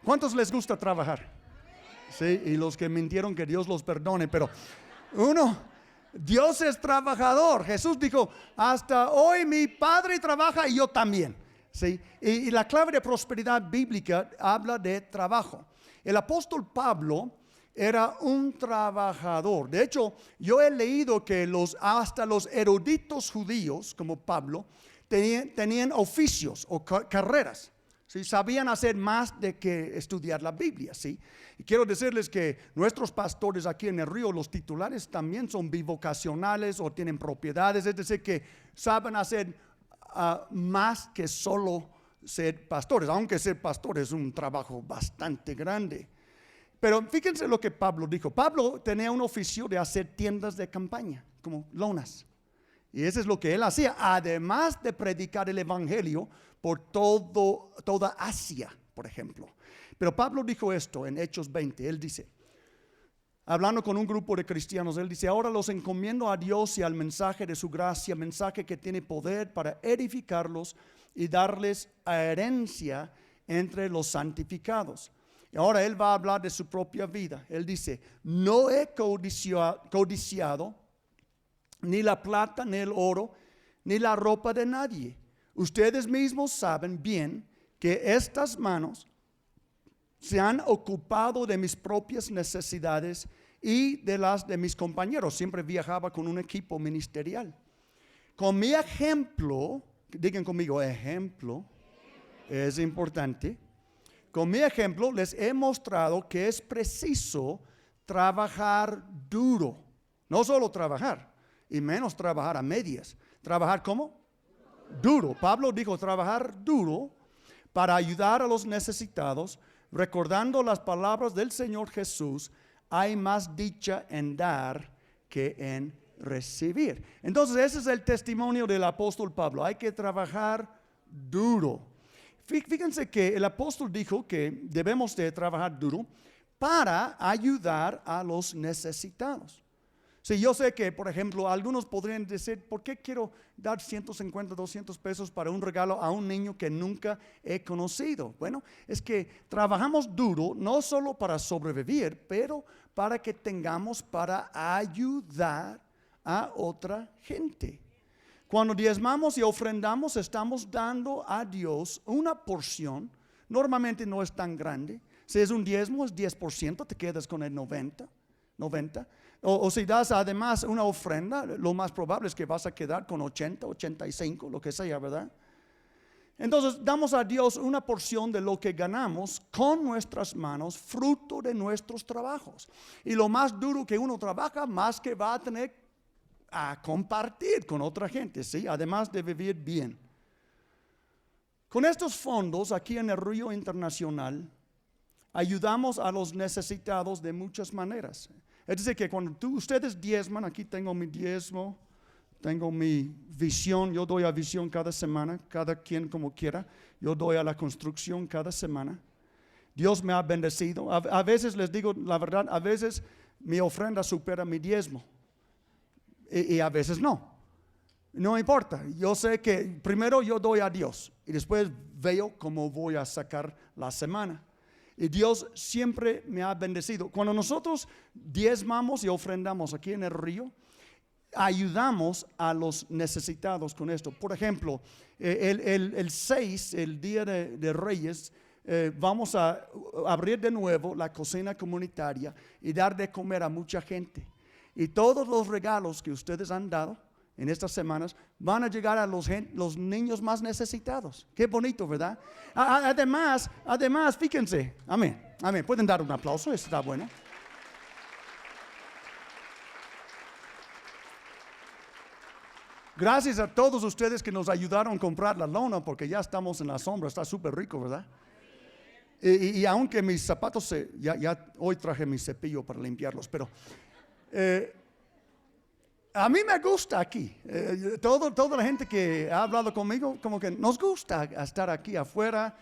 ¿Cuántos les gusta trabajar? Sí, y los que mintieron, que Dios los perdone, pero Dios es trabajador. Jesús dijo, hasta hoy mi Padre trabaja y yo también. ¿Sí? Y la clave de prosperidad bíblica habla de trabajo. El apóstol Pablo era un trabajador. De hecho, yo he leído que hasta los eruditos judíos, como Pablo, tenían oficios o carreras. ¿Sí? Sabían hacer más de que estudiar la Biblia. ¿Sí? Y quiero decirles que nuestros pastores aquí en el Río, los titulares también son bivocacionales o tienen propiedades, es decir, que saben hacer más que solo ser pastores, aunque ser pastor es un trabajo bastante grande. Pero fíjense lo que Pablo dijo. Pablo tenía un oficio de hacer tiendas de campaña, como lonas. Y eso es lo que él hacía, además de predicar el evangelio por toda Asia, por ejemplo. Pero Pablo dijo esto en Hechos 20, él dice, hablando con un grupo de cristianos, él dice, ahora los encomiendo a Dios y al mensaje de su gracia, mensaje que tiene poder para edificarlos y darles herencia entre los santificados. Y ahora él va a hablar de su propia vida. Él dice, no he codiciado ni la plata, ni el oro, ni la ropa de nadie. Ustedes mismos saben bien que estas manos se han ocupado de mis propias necesidades y de las de mis compañeros. Siempre viajaba con un equipo ministerial. Con mi ejemplo, digan conmigo, ejemplo, es importante. Con mi ejemplo les he mostrado que es preciso trabajar duro. No solo trabajar, y menos trabajar a medias. ¿Trabajar cómo? Duro. Pablo dijo trabajar duro para ayudar a los necesitados, recordando las palabras del Señor Jesús, hay más dicha en dar que en recibir. Entonces ese es el testimonio del apóstol Pablo. Hay que trabajar duro. Fíjense que el apóstol dijo que debemos de trabajar duro para ayudar a los necesitados. Sí, yo sé que, por ejemplo, algunos podrían decir, ¿por qué quiero dar 150, 200 pesos para un regalo a un niño que nunca he conocido? Bueno, es que trabajamos duro no solo para sobrevivir, pero para que tengamos para ayudar a otra gente. Cuando diezmamos y ofrendamos, estamos dando a Dios una porción. Normalmente no es tan grande. Si es un diezmo, es 10%, te quedas con el 90. O si das además una ofrenda, lo más probable es que vas a quedar con 80, 85, lo que sea, ¿verdad? Entonces damos a Dios una porción de lo que ganamos con nuestras manos, fruto de nuestros trabajos. Y lo más duro que uno trabaja, más que va a tener a compartir con otra gente, ¿sí? Además de vivir bien. Con estos fondos aquí en el Río Internacional, ayudamos a los necesitados de muchas maneras. Es decir, que cuando ustedes diezman, aquí tengo mi diezmo, tengo mi visión, yo doy a visión cada semana, cada quien como quiera, yo doy a la construcción cada semana. Dios me ha bendecido. A veces les digo la verdad, a veces mi ofrenda supera mi diezmo y a veces no. No importa, yo sé que primero yo doy a Dios y después veo cómo voy a sacar la semana. Y Dios siempre me ha bendecido. Cuando nosotros diezmamos y ofrendamos aquí en el río, ayudamos a los necesitados con esto. Por ejemplo, el 6, el Día de Reyes, vamos a abrir de nuevo la cocina comunitaria y dar de comer a mucha gente. Y todos los regalos que ustedes han dado en estas semanas van a llegar a los niños más necesitados. Qué bonito, ¿verdad? Además, fíjense, amén, pueden dar un aplauso, eso está bueno. Gracias a todos ustedes que nos ayudaron a comprar la lona, porque ya estamos en la sombra, está súper rico, ¿verdad? Y aunque mis zapatos, ya hoy traje mi cepillo para limpiarlos, pero a mí me gusta aquí. Toda la gente que ha hablado conmigo, como que nos gusta estar aquí afuera,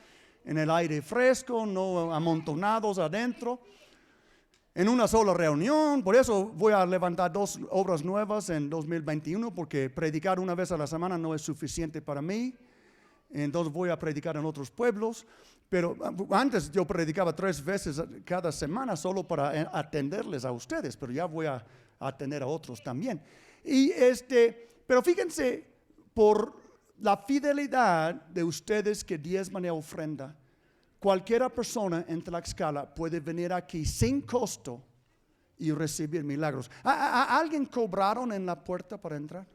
en el aire fresco, no amontonados adentro, en una sola reunión. Por eso voy a levantar 2 obras nuevas en 2021, porque predicar una vez a la semana no es suficiente para mí. Entonces voy a predicar en otros pueblos. Pero antes yo predicaba 3 veces cada semana solo para atenderles a ustedes, pero ya voy a atender a otros también. Pero fíjense, por la fidelidad de ustedes que diezman y ofrenda, cualquiera persona en Tlaxcala puede venir aquí sin costo y recibir milagros. ¿A alguien cobraron en la puerta para entrar?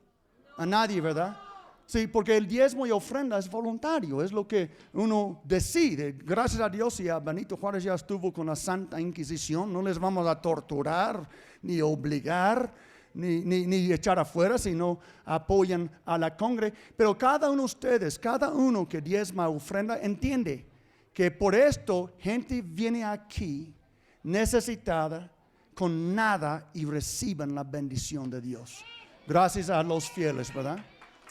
A nadie, ¿verdad? Sí, porque el diezmo y ofrenda es voluntario, es lo que uno decide. Gracias a Dios y a Benito Juárez ya estuvo con la Santa Inquisición. No les vamos a torturar, ni obligar, ni echar afuera, sino apoyan a la congre. Pero cada uno de ustedes, cada uno que diezma ofrenda, entiende que por esto gente viene aquí necesitada, con nada, y reciban la bendición de Dios. Gracias a los fieles, ¿verdad?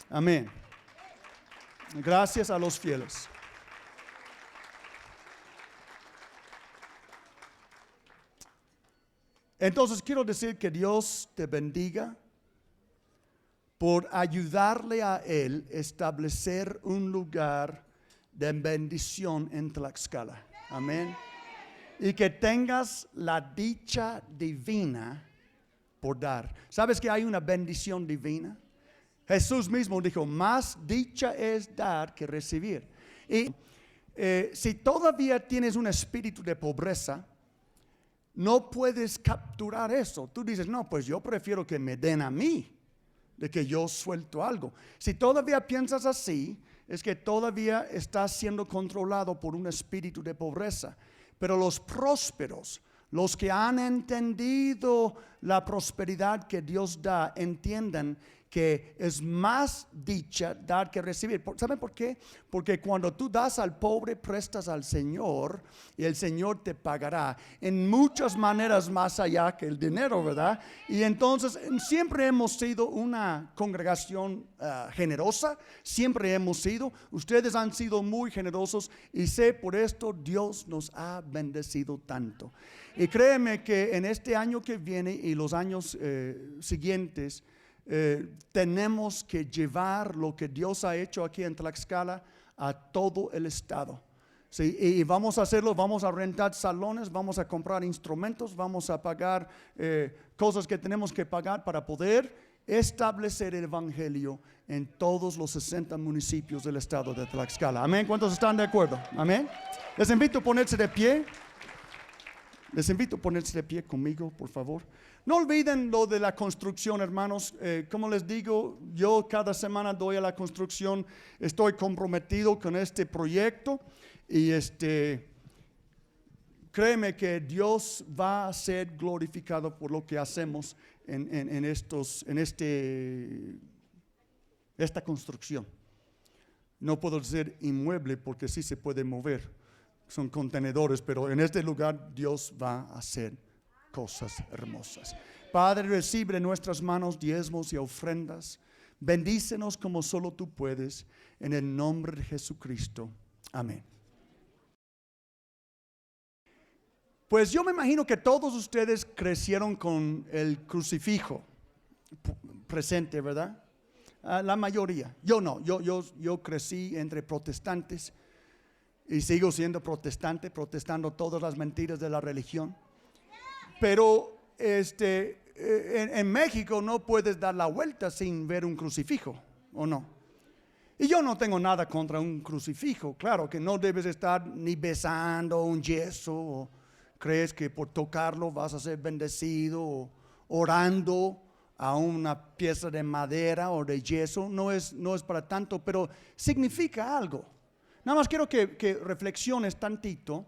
Amén. Gracias a los fieles. Entonces quiero decir que Dios te bendiga por ayudarle a Él a establecer un lugar de bendición en Tlaxcala. Amén. Y que tengas la dicha divina por dar. ¿Sabes que hay una bendición divina? Jesús mismo dijo, más dicha es dar que recibir. Y si todavía tienes un espíritu de pobreza, no puedes capturar eso. Tú dices, no, pues yo prefiero que me den a mí, de que yo suelto algo. Si todavía piensas así, es que todavía estás siendo controlado por un espíritu de pobreza. Pero los prósperos, los que han entendido la prosperidad que Dios da, entiendan que es más dicha dar que recibir. ¿Saben por qué? Porque cuando tú das al pobre, prestas al Señor y el Señor te pagará en muchas maneras más allá que el dinero, ¿verdad? Y entonces siempre hemos sido una congregación generosa, siempre hemos sido. Ustedes han sido muy generosos y sé por esto Dios nos ha bendecido tanto. Y créeme que en este año que viene y los años siguientes, tenemos que llevar lo que Dios ha hecho aquí en Tlaxcala a todo el estado. Sí, y vamos a hacerlo, vamos a rentar salones, vamos a comprar instrumentos, vamos a pagar cosas que tenemos que pagar para poder establecer el evangelio en todos los 60 municipios del estado de Tlaxcala. Amén. ¿Cuántos están de acuerdo? Amén. Les invito a ponerse de pie. Les invito a ponerse de pie conmigo, por favor. No olviden lo de la construcción, hermanos. Como les digo, yo cada semana doy a la construcción. Estoy comprometido con este proyecto y créeme que Dios va a ser glorificado por lo que hacemos en esta construcción. No puedo decir inmueble porque sí se puede mover. Son contenedores, pero en este lugar Dios va a hacer cosas hermosas. Padre, recibe en nuestras manos diezmos y ofrendas. Bendícenos como solo tú puedes, en el nombre de Jesucristo. Amén. Pues yo me imagino que todos ustedes crecieron con el crucifijo presente, ¿verdad? La mayoría. Yo no, yo crecí entre protestantes y sigo siendo protestante, protestando todas las mentiras de la religión. Pero en México no puedes dar la vuelta sin ver un crucifijo, ¿o no? Y yo no tengo nada contra un crucifijo. Claro que no debes estar ni besando un yeso, o crees que por tocarlo vas a ser bendecido, o orando a una pieza de madera o de yeso. No es para tanto, pero significa algo. Nada más quiero que reflexiones tantito.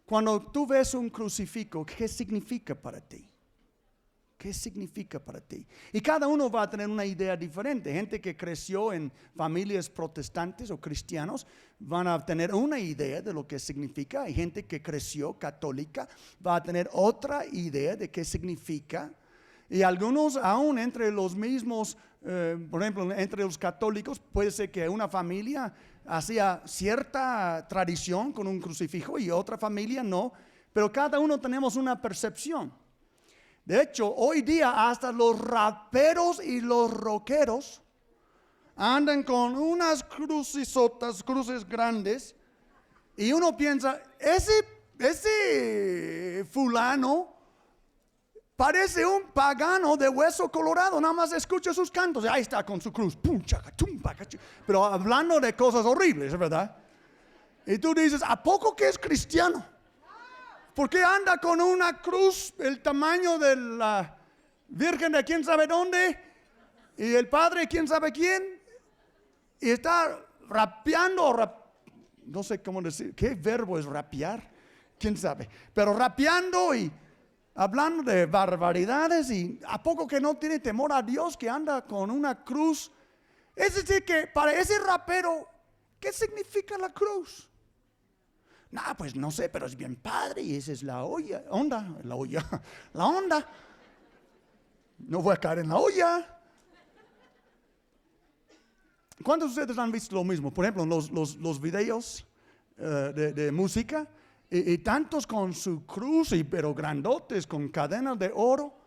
Cuando tú ves un crucifijo, ¿qué significa para ti? ¿Qué significa para ti? Y cada uno va a tener una idea diferente. Gente que creció en familias protestantes o cristianos van a tener una idea de lo que significa. Hay gente que creció católica, va a tener otra idea de qué significa. Y algunos aún entre los mismos, por ejemplo, entre los católicos, puede ser que una familia hacía cierta tradición con un crucifijo y otra familia no, pero cada uno tenemos una percepción. De hecho, hoy día hasta los raperos y los rockeros andan con unas crucisotas, cruces grandes, Y uno piensa, ese fulano parece un pagano de hueso colorado, nada más escucha sus cantos, y ahí está con su cruz, pum, chaca, tum, paca, pero hablando de cosas horribles, ¿verdad? Y tú dices, ¿a poco que es cristiano? ¿Por qué anda con una cruz el tamaño de la Virgen de quién sabe dónde? Y el Padre quién sabe quién. Y está rapeando, no sé cómo decir, ¿qué verbo es rapear? ¿Quién sabe? Pero rapeando y hablando de barbaridades, y ¿a poco que no tiene temor a Dios que anda con una cruz? Es decir, que para ese rapero, ¿qué significa la cruz? No, pues no sé, pero es bien padre y esa es la onda. No voy a caer en la olla. ¿Cuántos de ustedes han visto lo mismo? Por ejemplo, los videos de música. Y tantos con su cruz, pero grandotes, con cadenas de oro.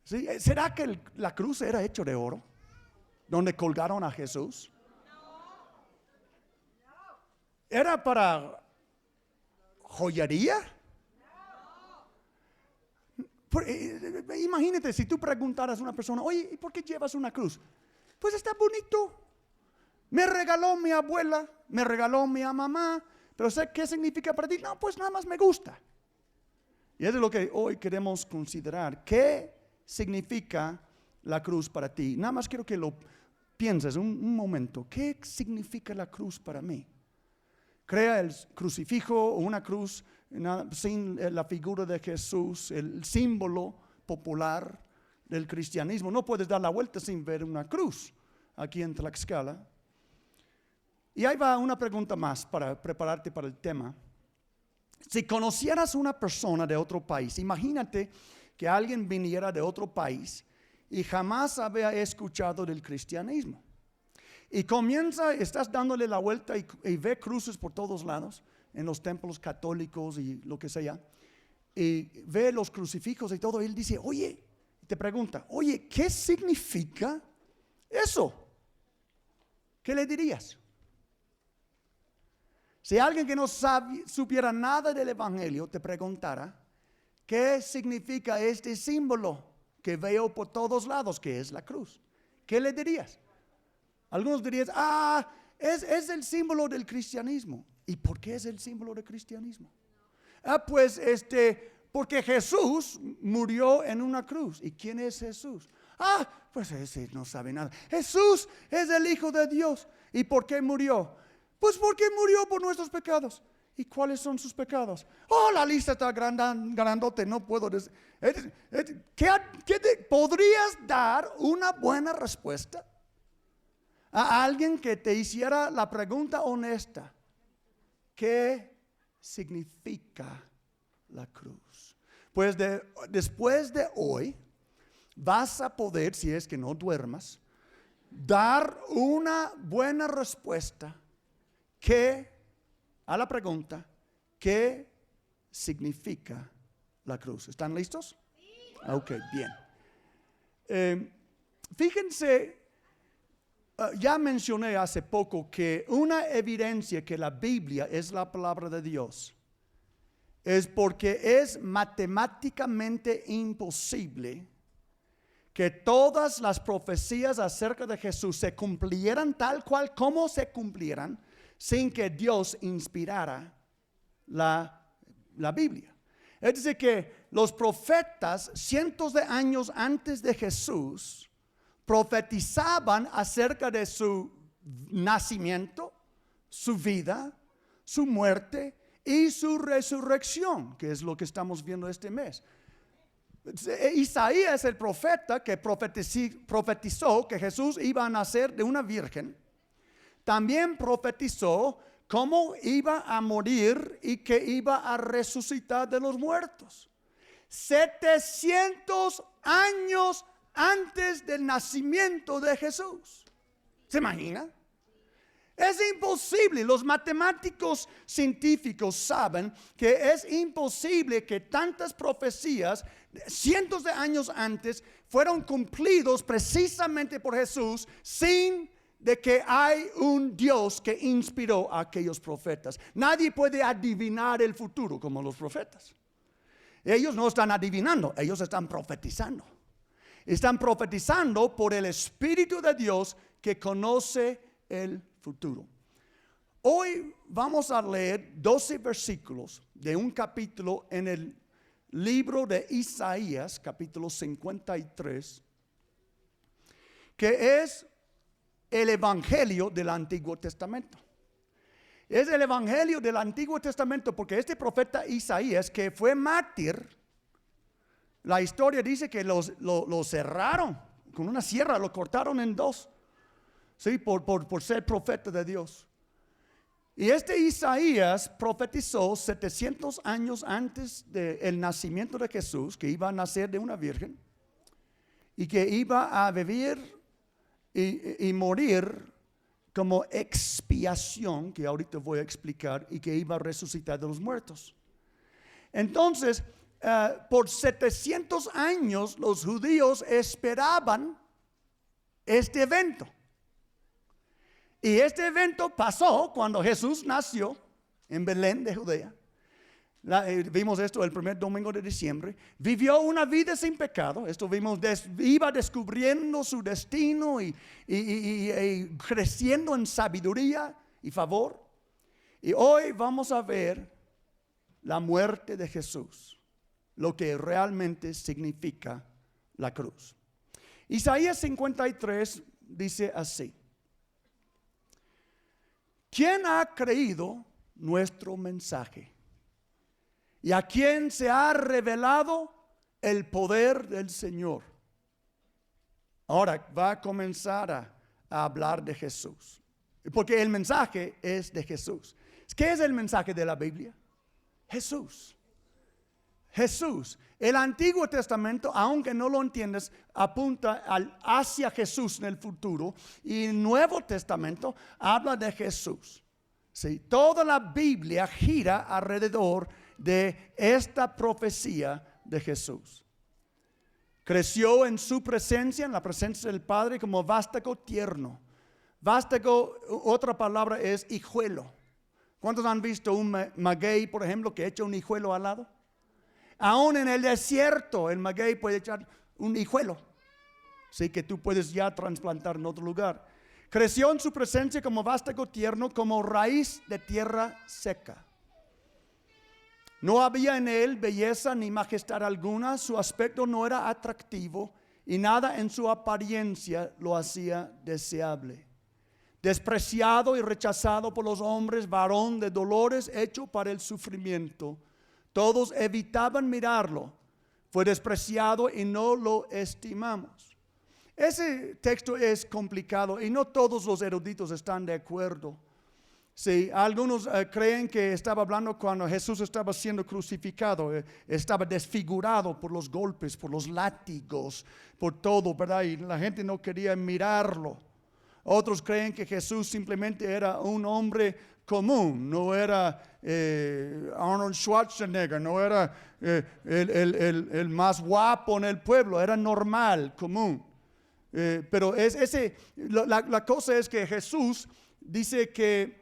¿Sí? ¿Será que la cruz era hecho de oro? ¿Donde colgaron a Jesús? ¿Era para joyería? Imagínate si tú preguntaras a una persona, oye, ¿y por qué llevas una cruz? Pues está bonito. Me regaló mi abuela, me regaló mi mamá. Pero sé qué significa para ti. No, pues nada más me gusta. Y eso es lo que hoy queremos considerar. ¿Qué significa la cruz para ti? Nada más quiero que lo pienses un momento. ¿Qué significa la cruz para mí? Crea el crucifijo o una cruz sin la figura de Jesús, el símbolo popular del cristianismo. No puedes dar la vuelta sin ver una cruz aquí en Tlaxcala. Y ahí va una pregunta más para prepararte para el tema. Si conocieras una persona de otro país, imagínate que alguien viniera de otro país y jamás había escuchado del cristianismo. Y estás dándole la vuelta y ve cruces por todos lados, en los templos católicos y lo que sea, y ve los crucifijos y todo, y él dice, oye, te pregunta, oye, ¿qué significa eso? ¿Qué le dirías? Si alguien que no supiera nada del evangelio te preguntara, ¿qué significa este símbolo que veo por todos lados, que es la cruz? ¿Qué le dirías? Algunos dirían, es el símbolo del cristianismo. ¿Y por qué es el símbolo del cristianismo? Pues porque Jesús murió en una cruz. ¿Y quién es Jesús? Pues ese no sabe nada. Jesús es el Hijo de Dios. ¿Y por qué murió? Pues porque murió por nuestros pecados. ¿Y cuáles son sus pecados? La lista está grandote, no puedo decir. ¿Podrías dar una buena respuesta a alguien que te hiciera la pregunta honesta? ¿Qué significa la cruz? Pues después de hoy vas a poder, si es que no duermas, dar una buena respuesta a la pregunta, ¿qué significa la cruz? ¿Están listos? Sí. Ok, bien. Fíjense, ya mencioné hace poco que una evidencia que la Biblia es la palabra de Dios es porque es matemáticamente imposible que todas las profecías acerca de Jesús se cumplieran tal cual como se cumplieran sin que Dios inspirara la Biblia. Es decir, que los profetas, cientos de años antes de Jesús, profetizaban acerca de su nacimiento, su vida, su muerte y su resurrección, que es lo que estamos viendo este mes. Isaías, el profeta que profetizó que Jesús iba a nacer de una virgen, también profetizó cómo iba a morir y que iba a resucitar de los muertos. 700 años antes del nacimiento de Jesús. ¿Se imagina? Es imposible. Los matemáticos científicos saben que es imposible que tantas profecías cientos de años antes fueron cumplidos precisamente por Jesús sin de que hay un Dios que inspiró a aquellos profetas. Nadie puede adivinar el futuro como los profetas. Ellos no están adivinando, ellos están profetizando. Están profetizando por el Espíritu de Dios que conoce el futuro. Hoy vamos a leer 12 versículos de un capítulo en el libro de Isaías, capítulo 53, que es el Evangelio del Antiguo Testamento. Es el Evangelio del Antiguo Testamento porque este profeta Isaías, que fue mártir, la historia dice que lo cerraron con una sierra, lo cortaron en dos, ¿sí? por ser profeta de Dios. Y este Isaías profetizó 700 años antes del nacimiento de Jesús, que iba a nacer de una virgen y que iba a vivir y morir como expiación, que ahorita voy a explicar, y que iba a resucitar de los muertos. Entonces, por 700 años los judíos esperaban este evento. Y este evento pasó cuando Jesús nació en Belén de Judea. Vimos esto el primer domingo de diciembre. Vivió una vida sin pecado. Esto vimos, iba descubriendo su destino y creciendo en sabiduría y favor. Y hoy vamos a ver la muerte de Jesús, lo que realmente significa la cruz. Isaías 53 dice así: ¿quién ha creído nuestro mensaje? ¿Y a quién se ha revelado el poder del Señor? Ahora va a comenzar a hablar de Jesús, porque el mensaje es de Jesús. ¿Qué es el mensaje de la Biblia? Jesús. Jesús. El Antiguo Testamento, aunque no lo entiendas, apunta hacia Jesús en el futuro. Y el Nuevo Testamento habla de Jesús. ¿Sí? Toda la Biblia gira alrededor de esta profecía de Jesús. Creció en su presencia, en la presencia del Padre, como vástago tierno. Vástago, otra palabra es hijuelo. ¿Cuántos han visto un maguey, por ejemplo, que echa un hijuelo al lado? Aún en el desierto, el maguey puede echar un hijuelo. Así que tú puedes ya trasplantar en otro lugar. Creció en su presencia como vástago tierno, como raíz de tierra seca. No había en él belleza ni majestad alguna, su aspecto no era atractivo y nada en su apariencia lo hacía deseable. Despreciado y rechazado por los hombres, varón de dolores, hecho para el sufrimiento. Todos evitaban mirarlo, fue despreciado y no lo estimamos. Ese texto es complicado y no todos los eruditos están de acuerdo. Sí, algunos creen que estaba hablando cuando Jesús estaba siendo crucificado, estaba desfigurado por los golpes, por los látigos, por todo, ¿verdad? Y la gente no quería mirarlo. Otros creen que Jesús simplemente era un hombre común, no era Arnold Schwarzenegger, no era el más guapo en el pueblo, era normal, común. Pero la cosa es que Jesús dice que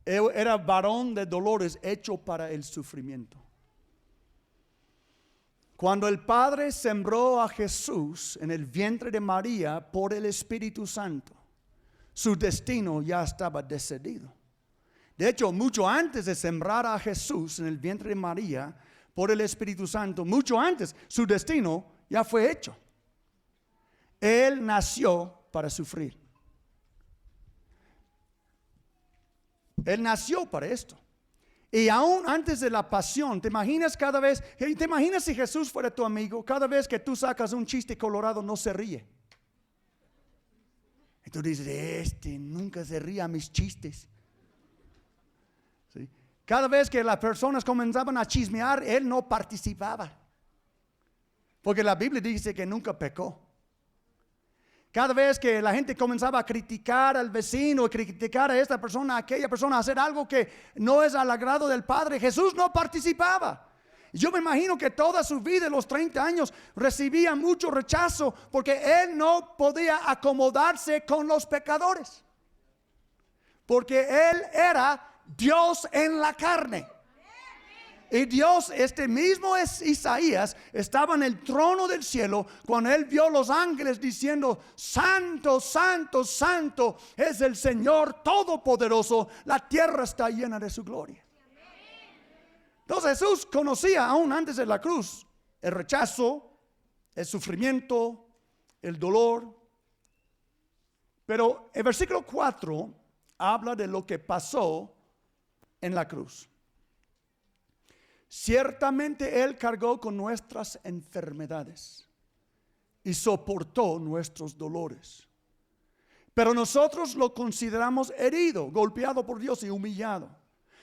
era varón de dolores, hecho para el sufrimiento. Cuando el Padre sembró a Jesús en el vientre de María por el Espíritu Santo, su destino ya estaba decidido. De hecho, mucho antes de sembrar a Jesús en el vientre de María por el Espíritu Santo, mucho antes, su destino ya fue hecho. Él nació para sufrir. Él nació para esto. Y aún antes de la pasión, ¿te imaginas si Jesús fuera tu amigo? Cada vez que tú sacas un chiste colorado no se ríe. Y tú dices, nunca se ríe a mis chistes. ¿Sí? Cada vez que las personas comenzaban a chismear, él no participaba. Porque la Biblia dice que nunca pecó. Cada vez que la gente comenzaba a criticar al vecino, a criticar a esta persona, a aquella persona, a hacer algo que no es al agrado del Padre, Jesús no participaba. Yo me imagino que toda su vida, los 30 años, recibía mucho rechazo porque él no podía acomodarse con los pecadores. Porque él era Dios en la carne. Y Dios, este mismo es Isaías, estaba en el trono del cielo cuando él vio los ángeles diciendo: santo, santo, santo es el Señor Todopoderoso, la tierra está llena de su gloria. Entonces Jesús conocía aún antes de la cruz el rechazo, el sufrimiento, el dolor. Pero el versículo 4 habla de lo que pasó en la cruz. Ciertamente Él cargó con nuestras enfermedades y soportó nuestros dolores. Pero nosotros lo consideramos herido, golpeado por Dios y humillado.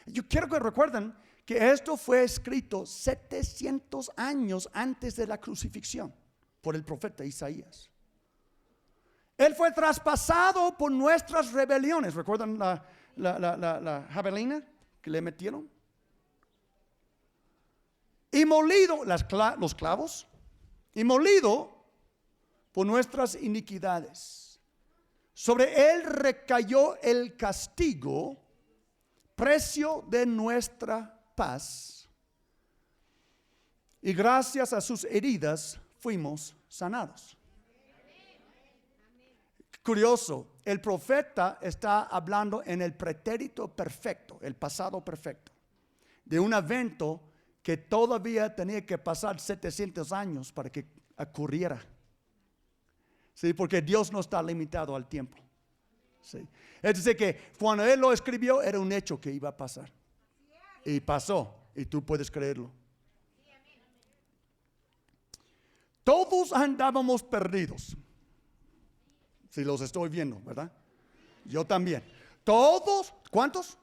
Yo quiero que recuerden que esto fue escrito 700 años antes de la crucifixión por el profeta Isaías. Él fue traspasado por nuestras rebeliones. ¿Recuerdan la javelina que le metieron? Y molido, los clavos, y molido por nuestras iniquidades. Sobre él recayó el castigo, precio de nuestra paz, y gracias a sus heridas fuimos sanados. Curioso, el profeta está hablando en el pretérito perfecto, el pasado perfecto, de un evento que todavía tenía que pasar 700 años para que ocurriera. Sí, porque Dios no está limitado al tiempo. Sí. Es decir, que cuando Él lo escribió era un hecho que iba a pasar. Y pasó, y tú puedes creerlo. Todos andábamos perdidos. Si los estoy viendo, ¿verdad? Yo también. Todos, ¿cuántos?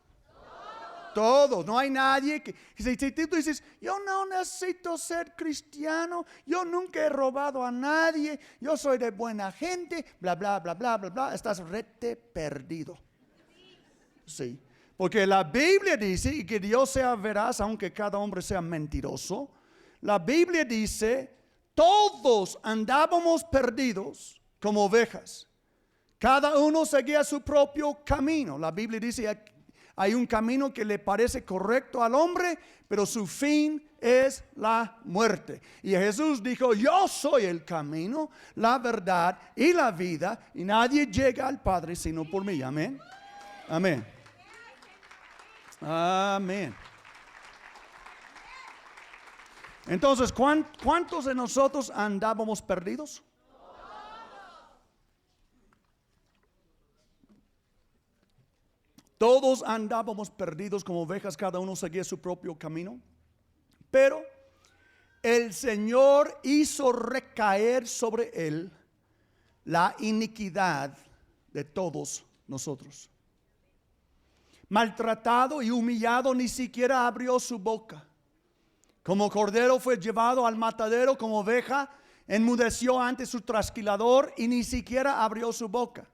Todos, no hay nadie que si tú dices: yo no necesito ser cristiano, yo nunca he robado a nadie, yo soy de buena gente, bla, bla, bla, bla, bla, bla, estás rete perdido. Sí, porque la Biblia dice, y que Dios sea veraz aunque cada hombre sea mentiroso, la Biblia dice: todos andábamos perdidos como ovejas, cada uno seguía su propio camino. La Biblia dice: hay un camino que le parece correcto al hombre, pero su fin es la muerte. Y Jesús dijo: yo soy el camino, la verdad y la vida, y nadie llega al Padre sino por mí. Amén. Amén. Amén. Entonces, ¿cuántos de nosotros andábamos perdidos? Todos andábamos perdidos como ovejas, cada uno seguía su propio camino. Pero el Señor hizo recaer sobre él la iniquidad de todos nosotros. Maltratado y humillado, ni siquiera abrió su boca. Como cordero fue llevado al matadero, como oveja enmudeció ante su trasquilador y ni siquiera abrió su boca.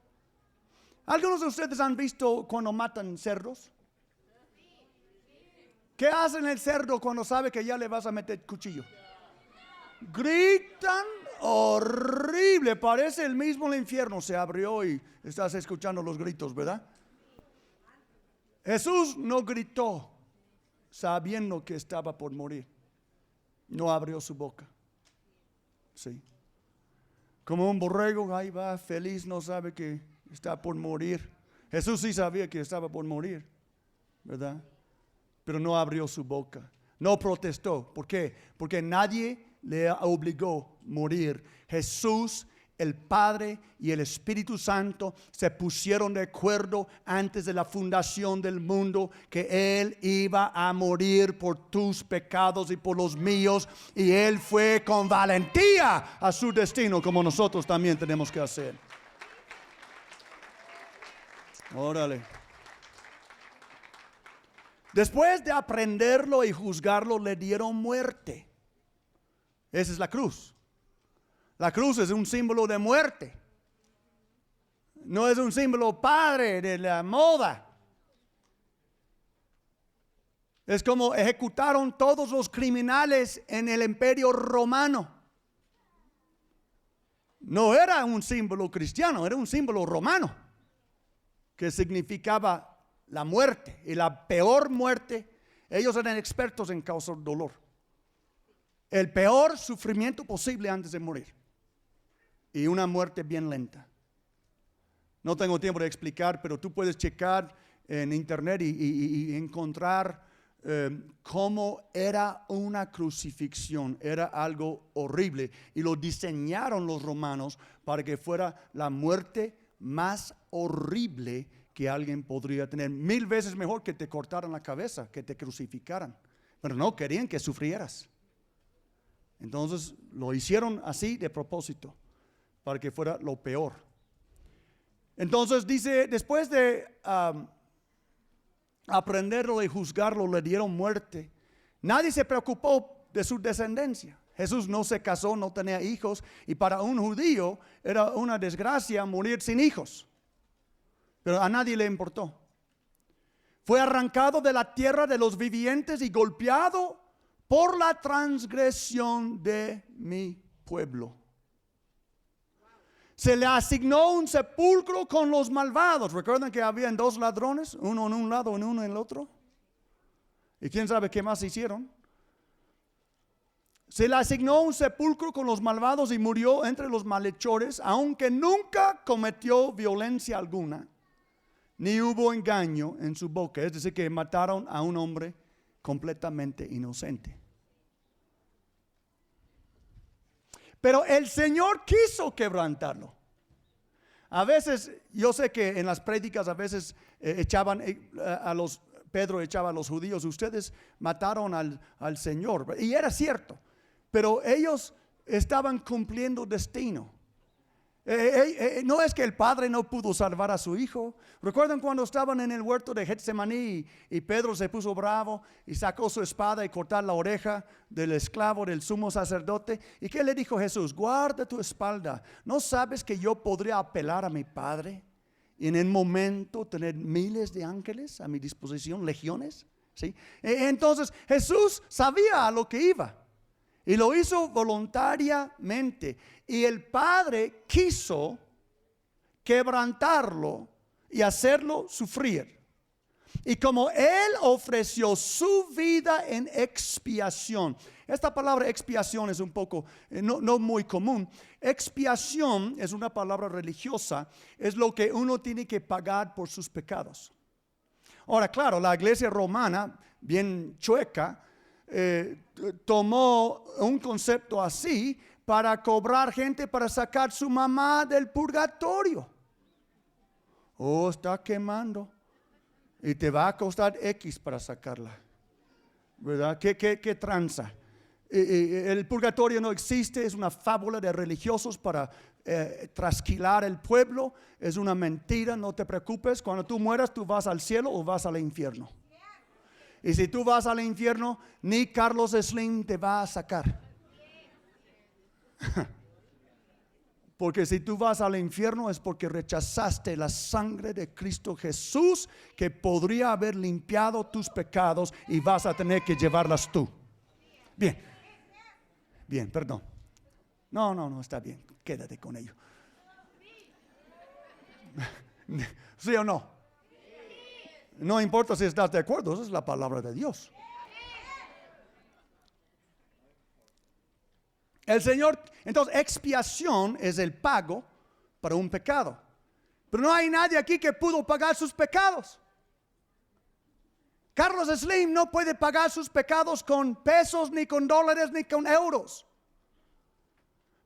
¿Algunos de ustedes han visto cuando matan cerdos? ¿Qué hacen el cerdo cuando sabe que ya le vas a meter cuchillo? Gritan horrible, parece el mismo infierno se abrió y estás escuchando los gritos, ¿verdad? Jesús no gritó sabiendo que estaba por morir. No abrió su boca. Sí. Como un borrego, ahí va feliz, no sabe que está por morir. Jesús sí sabía que estaba por morir, ¿verdad? Pero no abrió su boca, no protestó. ¿Por qué? Porque nadie le obligó a morir. Jesús, el Padre y el Espíritu Santo se pusieron de acuerdo antes de la fundación del mundo que Él iba a morir por tus pecados y por los míos, y Él fue con valentía a su destino, como nosotros también tenemos que hacer. Órale. Después de aprenderlo y juzgarlo, le dieron muerte. Esa es la cruz. La cruz es un símbolo de muerte. No es un símbolo padre de la moda. Es como ejecutaron todos los criminales en el Imperio Romano. No era un símbolo cristiano, era un símbolo romano, que significaba la muerte, y la peor muerte. Ellos eran expertos en causar dolor. El peor sufrimiento posible antes de morir, y una muerte bien lenta. No tengo tiempo de explicar, pero tú puedes checar en internet y encontrar cómo era una crucifixión. Era algo horrible, y lo diseñaron los romanos para que fuera la muerte más horrible que alguien podría tener. 1000 veces mejor que te cortaran la cabeza, que te crucificaran. Pero no querían que sufrieras. Entonces lo hicieron así de propósito, para que fuera lo peor. Entonces dice, después de aprenderlo y juzgarlo, le dieron muerte. Nadie se preocupó de su descendencia. Jesús no se casó, no tenía hijos, y para un judío era una desgracia morir sin hijos. Pero a nadie le importó. Fue arrancado de la tierra de los vivientes y golpeado por la transgresión de mi pueblo. Se le asignó un sepulcro con los malvados. ¿Recuerdan que habían 2 ladrones? Uno en un lado y uno en el otro. ¿Y quién sabe qué más hicieron? Se le asignó un sepulcro con los malvados y murió entre los malhechores, aunque nunca cometió violencia alguna, ni hubo engaño en su boca. Es decir, que mataron a un hombre completamente inocente. Pero el Señor quiso quebrantarlo. A veces, yo sé que en las prédicas a veces Pedro echaba a los judíos, ustedes mataron al Señor. Y era cierto, pero ellos estaban cumpliendo destino. No es que el padre no pudo salvar a su hijo. ¿Recuerdan cuando estaban en el huerto de Getsemaní y Pedro se puso bravo y sacó su espada y cortó la oreja del esclavo del sumo sacerdote? ¿Y qué le dijo Jesús? Guarda tu espalda. ¿No sabes que yo podría apelar a mi padre y en el momento tener miles de ángeles a mi disposición, legiones? ¿Sí? Entonces Jesús sabía a lo que iba. Y lo hizo voluntariamente. Y el Padre quiso quebrantarlo y hacerlo sufrir. Y como Él ofreció su vida en expiación. Esta palabra expiación es un poco, no muy común. Expiación es una palabra religiosa. Es lo que uno tiene que pagar por sus pecados. Ahora, claro, la iglesia romana, bien chueca, tomó un concepto así para cobrar gente para sacar su mamá del purgatorio. Oh, está quemando y te va a costar X para sacarla, ¿verdad? ¿Qué tranza? El purgatorio no existe, es una fábula de religiosos para trasquilar el pueblo. Es una mentira, no te preocupes. Cuando tú mueras, tú vas al cielo o vas al infierno. Y si tú vas al infierno, ni Carlos Slim te va a sacar. Porque si tú vas al infierno es porque rechazaste la sangre de Cristo Jesús, que podría haber limpiado tus pecados, y vas a tener que llevarlas tú. Bien, perdón. No, está bien, quédate con ello. ¿Sí o no? No importa si estás de acuerdo, esa es la palabra de Dios. El Señor, entonces, expiación es el pago para un pecado. Pero no hay nadie aquí que pudo pagar sus pecados. Carlos Slim no puede pagar sus pecados con pesos, ni con dólares, ni con euros.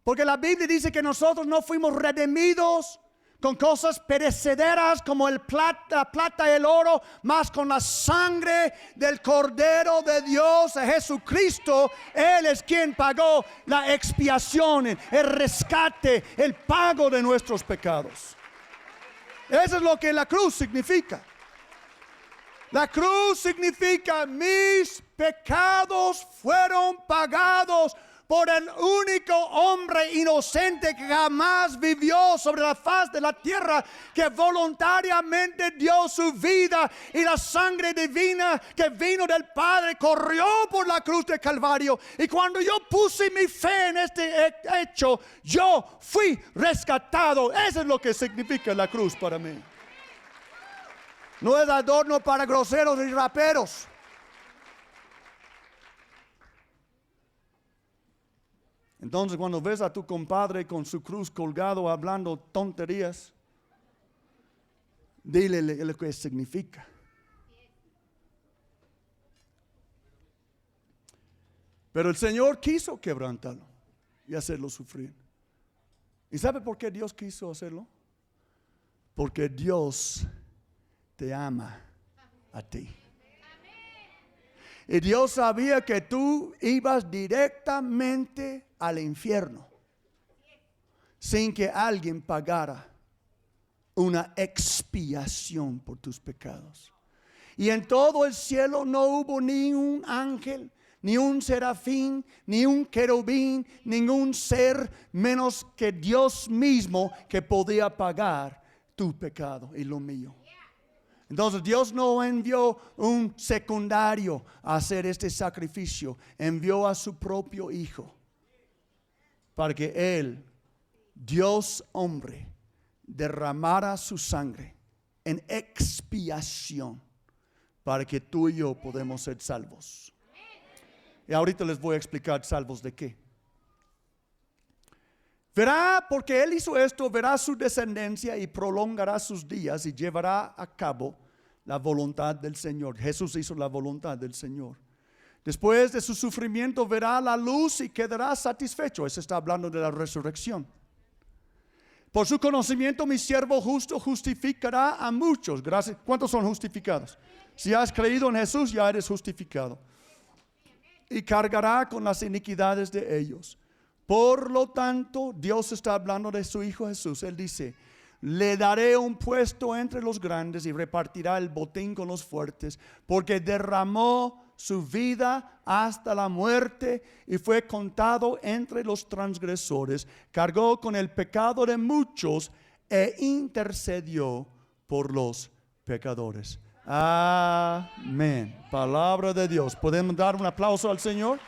Porque la Biblia dice que nosotros no fuimos redimidos con cosas perecederas como la plata y el oro, más con la sangre del Cordero de Dios, Jesucristo. Él es quien pagó la expiación, el rescate, el pago de nuestros pecados. Eso es lo que la cruz significa. La cruz significa: mis pecados fueron pagados por el único hombre inocente que jamás vivió sobre la faz de la tierra, que voluntariamente dio su vida, y la sangre divina que vino del Padre corrió por la cruz de Calvario. Y cuando yo puse mi fe en este hecho, yo fui rescatado. Eso es lo que significa la cruz para mí. No es adorno para groseros y raperos. Entonces, cuando ves a tu compadre con su cruz colgado hablando tonterías, dile lo que significa. Pero el Señor quiso quebrantarlo y hacerlo sufrir. ¿Y sabe por qué Dios quiso hacerlo? Porque Dios te ama a ti. Y Dios sabía que tú ibas directamente al infierno sin que alguien pagara una expiación por tus pecados. Y en todo el cielo no hubo ni un ángel, ni un serafín, ni un querubín, ningún ser menos que Dios mismo que podía pagar tu pecado y lo mío. Entonces Dios no envió un secundario a hacer este sacrificio, envió a su propio Hijo para que Él, Dios hombre, derramara su sangre en expiación para que tú y yo podamos ser salvos. Y ahorita les voy a explicar salvos de qué. Verá, porque Él hizo esto, verá su descendencia y prolongará sus días y llevará a cabo la voluntad del Señor. Jesús hizo la voluntad del Señor. Después de su sufrimiento verá la luz y quedará satisfecho. Eso está hablando de la resurrección. Por su conocimiento mi siervo justo justificará a muchos. Gracias. ¿Cuántos son justificados? Si has creído en Jesús, ya eres justificado. Y cargará con las iniquidades de ellos. Por lo tanto, Dios está hablando de su Hijo Jesús. Él dice: le daré un puesto entre los grandes y repartirá el botín con los fuertes, porque derramó su vida hasta la muerte y fue contado entre los transgresores. Cargó con el pecado de muchos e intercedió por los pecadores. Amén. Palabra de Dios. ¿Podemos dar un aplauso al Señor?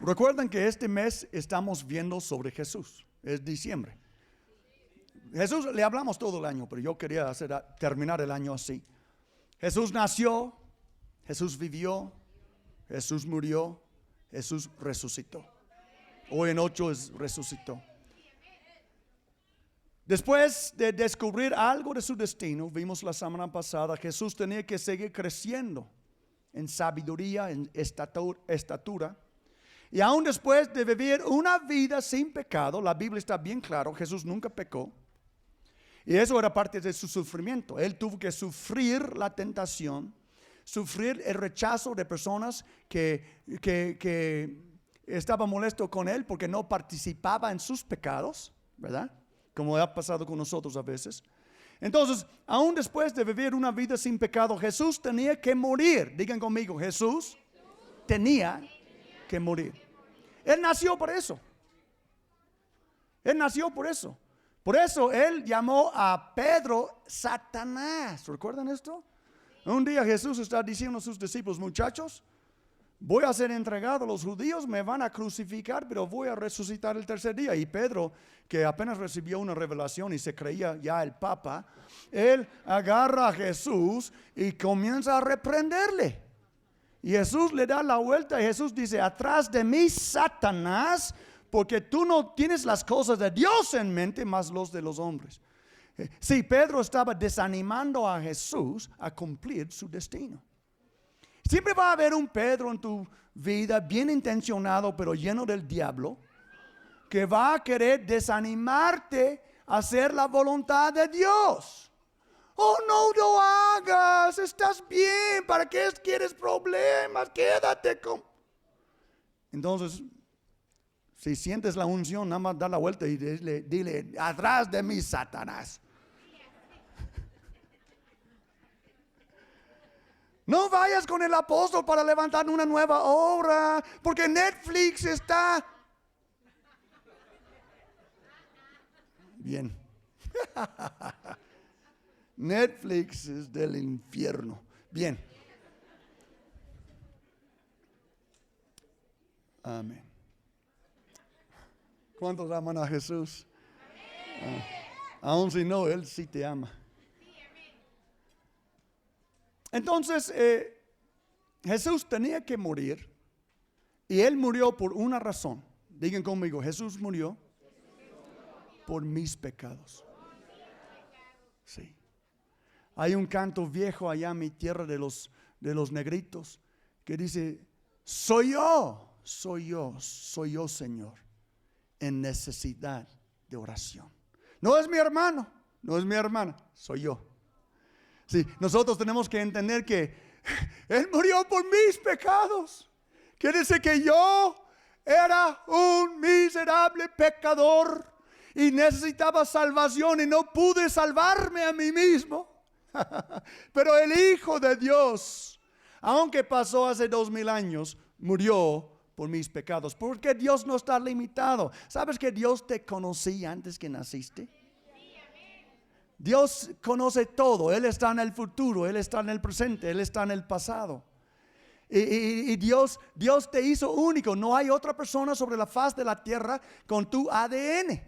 Recuerden que este mes estamos viendo sobre Jesús. Es diciembre. Jesús le hablamos todo el año, pero yo quería terminar el año así. Jesús nació, Jesús vivió, Jesús murió, Jesús resucitó. Hoy en 8 resucitó. Después de descubrir algo de su destino, vimos la semana pasada, Jesús tenía que seguir creciendo en sabiduría, en estatura. Y aún después de vivir una vida sin pecado, la Biblia está bien claro, Jesús nunca pecó. Y eso era parte de su sufrimiento. Él tuvo que sufrir la tentación, sufrir el rechazo de personas que estaban molestos con él porque no participaba en sus pecados, ¿verdad? Como ha pasado con nosotros a veces. Entonces, aún después de vivir una vida sin pecado, Jesús tenía que morir. Digan conmigo, Jesús tenía que morir. Él nació por eso. Él nació por eso. Por eso Él llamó a Pedro Satanás. ¿Recuerdan esto? Un día Jesús está diciendo a sus discípulos: muchachos, voy a ser entregado a los judíos, me van a crucificar, pero voy a resucitar el tercer día. Y Pedro, que apenas recibió una revelación y se creía ya el Papa, él agarra a Jesús y comienza a reprenderle. Y Jesús le da la vuelta y Jesús dice: atrás de mí, Satanás, porque tú no tienes las cosas de Dios en mente, más los de los hombres. Sí, Pedro estaba desanimando a Jesús a cumplir su destino. Siempre va a haber un Pedro en tu vida bien intencionado, pero lleno del diablo, que va a querer desanimarte a hacer la voluntad de Dios. Oh, no lo hagas, estás bien, ¿para qué quieres problemas? Quédate con... Entonces, si sientes la unción, nada más da la vuelta y dile: atrás de mí, Satanás. No vayas con el apóstol para levantar una nueva obra, porque Netflix está... Bien. Netflix es del infierno. Bien. Amén. ¿Cuántos aman a Jesús? Aún si no, Él sí te ama. Entonces, Jesús tenía que morir. Y Él murió por una razón. Digan conmigo, Jesús murió por mis pecados. Sí. Hay un canto viejo allá en mi tierra de los negritos que dice: soy yo, Señor, en necesidad de oración. No es mi hermano, no es mi hermana, soy yo. Sí, nosotros tenemos que entender que Él murió por mis pecados. Quiere decir que yo era un miserable pecador y necesitaba salvación y no pude salvarme a mí mismo. Pero el Hijo de Dios, aunque pasó hace 2000 años, murió por mis pecados. Porque Dios no está limitado. ¿Sabes que Dios te conocía antes que naciste? Dios conoce todo. Él está en el futuro, Él está en el presente, Él está en el pasado. Y Dios te hizo único. No hay otra persona sobre la faz de la tierra con tu ADN,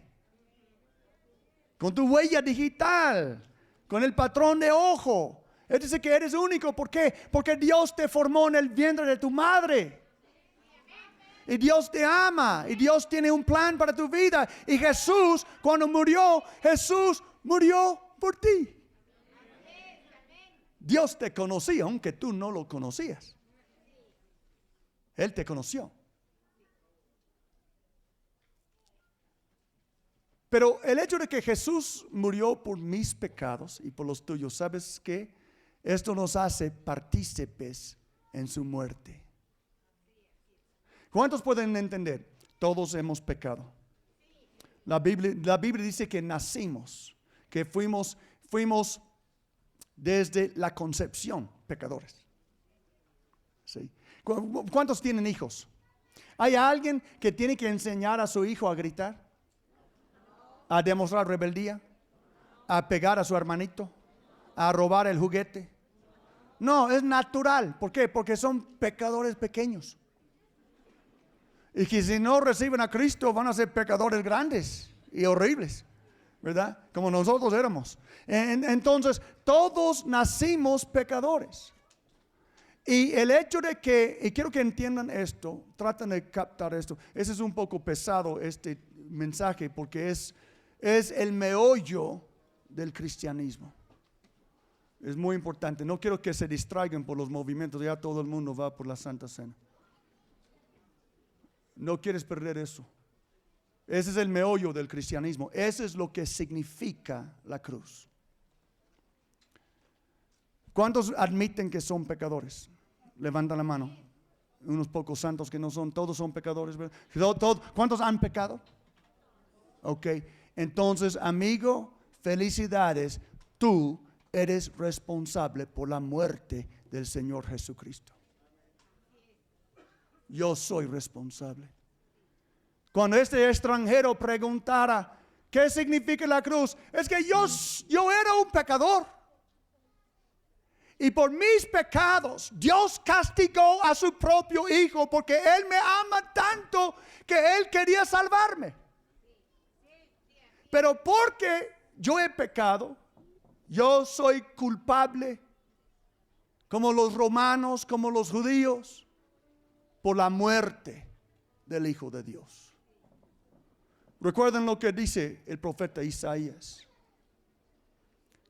con tu huella digital, con el patrón de ojo. Es decir, que eres único. ¿Por qué? Porque Dios te formó en el vientre de tu madre. Y Dios te ama. Y Dios tiene un plan para tu vida. Y Jesús, cuando murió, Jesús murió por ti. Dios te conocía, aunque tú no lo conocías. Él te conoció. Pero el hecho de que Jesús murió por mis pecados y por los tuyos, ¿sabes qué? Esto nos hace partícipes en su muerte. ¿Cuántos pueden entender? Todos hemos pecado. La Biblia dice que nacimos, que fuimos desde la concepción pecadores. ¿Sí? ¿Cuántos tienen hijos? ¿Hay alguien que tiene que enseñar a su hijo a gritar? ¿A demostrar rebeldía? ¿A pegar a su hermanito? ¿A robar el juguete? No, es natural. ¿Por qué? Porque son pecadores pequeños. Y que si no reciben a Cristo van a ser pecadores grandes y horribles, ¿verdad? Como nosotros éramos. Entonces, todos nacimos pecadores. Y el hecho de que, y quiero que entiendan esto, traten de captar esto. Ese es un poco pesado este mensaje porque es el meollo del cristianismo. Es muy importante. No quiero que se distraigan por los movimientos. Ya todo el mundo va por la Santa Cena. No quieres perder eso. Ese es el meollo del cristianismo. Eso es lo que significa la cruz. ¿Cuántos admiten que son pecadores? Levantan la mano. Unos pocos santos que no son. Todos son pecadores. ¿Cuántos han pecado? Ok. Entonces, amigo, felicidades. Tú eres responsable por la muerte del Señor Jesucristo. Yo soy responsable. Cuando este extranjero preguntara ¿qué significa la cruz? Es que yo era un pecador. Y por mis pecados Dios castigó a su propio Hijo porque Él me ama tanto que Él quería salvarme. Pero porque yo he pecado, yo soy culpable, como los romanos, como los judíos, por la muerte del Hijo de Dios. Recuerden lo que dice el profeta Isaías.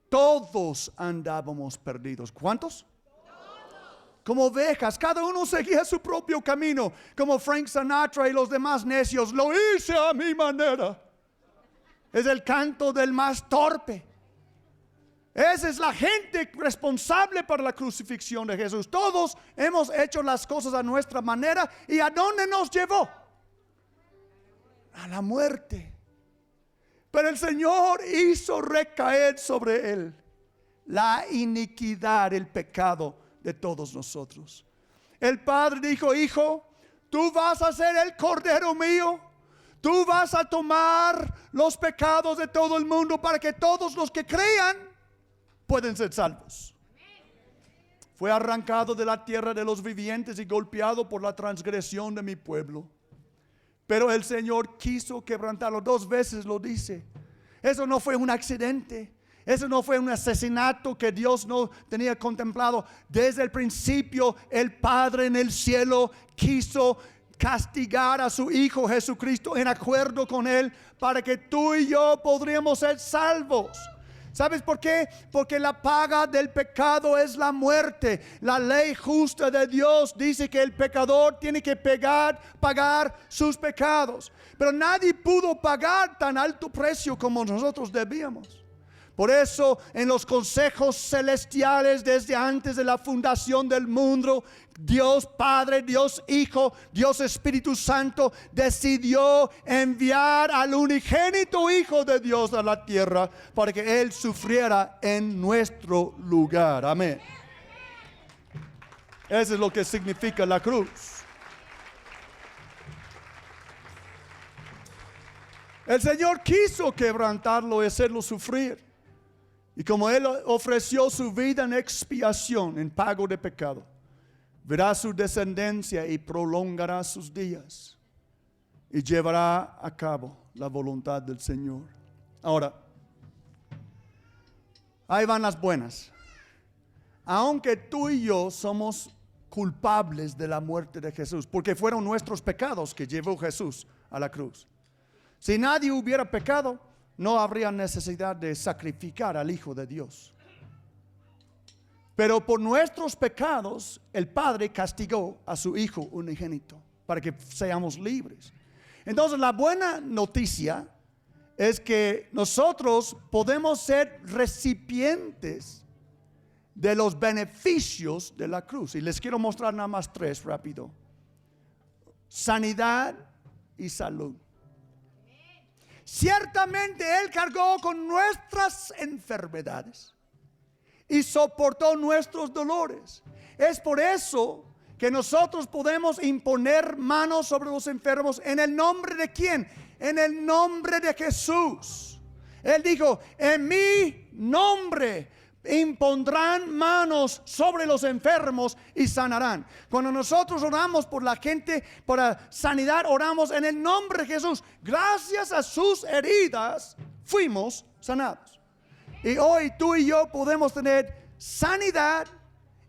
Todos andábamos perdidos. ¿Cuántos? Todos. Como ovejas, cada uno seguía su propio camino. Como Frank Sinatra y los demás necios. Lo hice a mi manera. Es el canto del más torpe. Esa es la gente responsable para la crucifixión de Jesús. Todos hemos hecho las cosas a nuestra manera. ¿Y a dónde nos llevó? A la muerte. Pero el Señor hizo recaer sobre Él la iniquidad, el pecado de todos nosotros. El Padre dijo: hijo, tú vas a ser el Cordero mío. Tú vas a tomar los pecados de todo el mundo para que todos los que crean pueden ser salvos. Fue arrancado de la tierra de los vivientes y golpeado por la transgresión de mi pueblo. Pero el Señor quiso quebrantarlo. 2 veces lo dice. Eso no fue un accidente. Eso no fue un asesinato que Dios no tenía contemplado. Desde el principio, el Padre en el cielo quiso castigar a su Hijo Jesucristo en acuerdo con Él, para que tú y yo podríamos ser salvos. ¿Sabes por qué? Porque la paga del pecado es la muerte. La ley justa de Dios dice que el pecador tiene que pagar sus pecados. Pero nadie pudo pagar tan alto precio como nosotros debíamos. Por eso en los consejos celestiales, desde antes de la fundación del mundo, Dios Padre, Dios Hijo, Dios Espíritu Santo decidió enviar al unigénito Hijo de Dios a la tierra para que Él sufriera en nuestro lugar. Amén. Eso es lo que significa la cruz. El Señor quiso quebrantarlo y hacerlo sufrir. Y como Él ofreció su vida en expiación, en pago de pecado, verá su descendencia y prolongará sus días y llevará a cabo la voluntad del Señor. Ahora, ahí van las buenas. Aunque tú y yo somos culpables de la muerte de Jesús, porque fueron nuestros pecados que llevó Jesús a la cruz. Si nadie hubiera pecado, no habría necesidad de sacrificar al Hijo de Dios. Pero por nuestros pecados, el Padre castigó a su Hijo unigénito para que seamos libres. Entonces, la buena noticia es que nosotros podemos ser recipientes de los beneficios de la cruz. Y les quiero mostrar nada más 3 rápido: sanidad y salud. Ciertamente Él cargó con nuestras enfermedades y soportó nuestros dolores. Es por eso que nosotros podemos imponer manos sobre los enfermos. ¿En el nombre de quién? En el nombre de Jesús. Él dijo: en mi nombre impondrán manos sobre los enfermos y sanarán. Cuando nosotros oramos por la gente para sanidad, oramos en el nombre de Jesús. Gracias a sus heridas fuimos sanados. Y hoy tú y yo podemos tener sanidad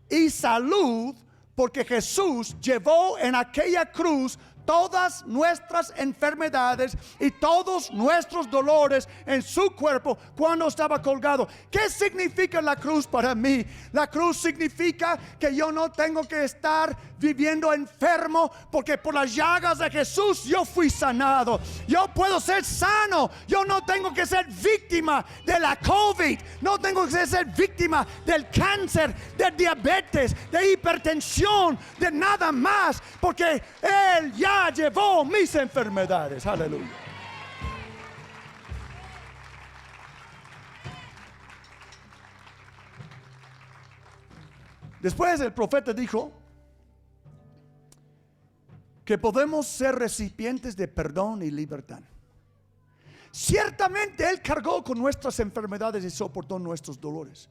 y salud porque Jesús llevó en aquella cruz todas nuestras enfermedades y todos nuestros dolores en su cuerpo cuando estaba colgado. ¿Qué significa la cruz para mí? La cruz significa que yo no tengo que estar viviendo enfermo, porque por las llagas de Jesús yo fui sanado. Yo puedo ser sano. Yo no tengo que ser víctima de la COVID. No tengo que ser víctima del cáncer, de diabetes, de hipertensión, de nada más, porque Él ya llevó mis enfermedades. Aleluya. Después el profeta dijo que podemos ser recipientes de perdón y libertad. Ciertamente Él cargó con nuestras enfermedades y soportó nuestros dolores.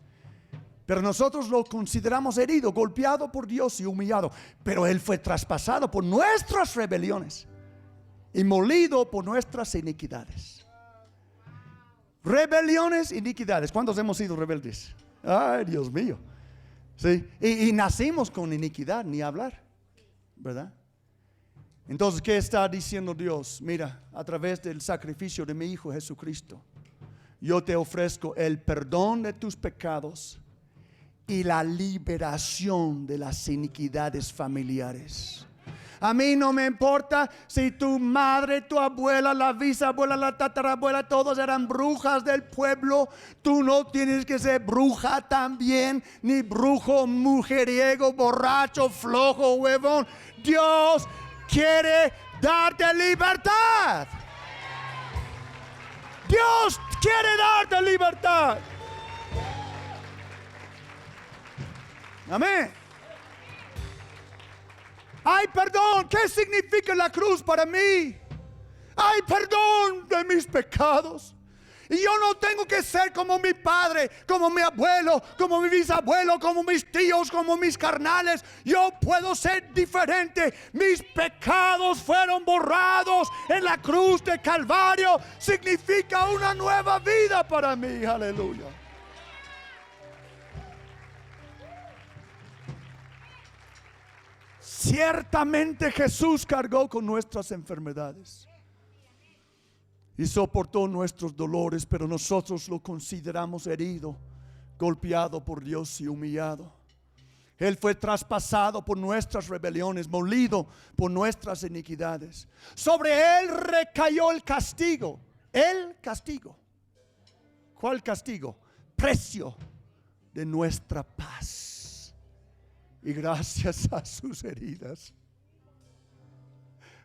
Pero nosotros lo consideramos herido, golpeado por Dios y humillado. Pero Él fue traspasado por nuestras rebeliones y molido por nuestras iniquidades. Rebeliones, iniquidades. ¿Cuántos hemos sido rebeldes? Ay, Dios mío. Sí. Y nacimos con iniquidad, ni hablar, ¿verdad? Entonces, ¿qué está diciendo Dios? Mira, a través del sacrificio de mi Hijo Jesucristo, yo te ofrezco el perdón de tus pecados y la liberación de las iniquidades familiares. A mí no me importa si tu madre, tu abuela, la bisabuela, la tatarabuela, todos eran brujas del pueblo. Tú no tienes que ser bruja también, ni brujo, mujeriego, borracho, flojo, huevón. Dios quiere darte libertad. Dios quiere darte libertad. Amén. Hay perdón. ¿Qué significa la cruz para mí? Hay perdón de mis pecados. Y yo no tengo que ser como mi padre, como mi abuelo, como mi bisabuelo, como mis tíos, como mis carnales. Yo puedo ser diferente. Mis pecados fueron borrados en la cruz de Calvario. Significa una nueva vida para mí. Aleluya. Ciertamente Jesús cargó con nuestras enfermedades y soportó nuestros dolores, pero nosotros lo consideramos herido, golpeado por Dios y humillado. Él fue traspasado por nuestras rebeliones, molido por nuestras iniquidades. Sobre Él recayó el castigo. El castigo. ¿Cuál castigo? Precio de nuestra paz. Y gracias a sus heridas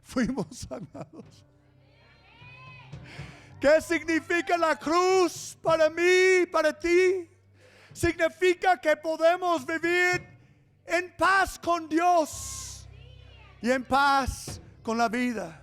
fuimos sanados. ¿Qué significa la cruz para mí, para ti? Significa que podemos vivir en paz con Dios y en paz con la vida.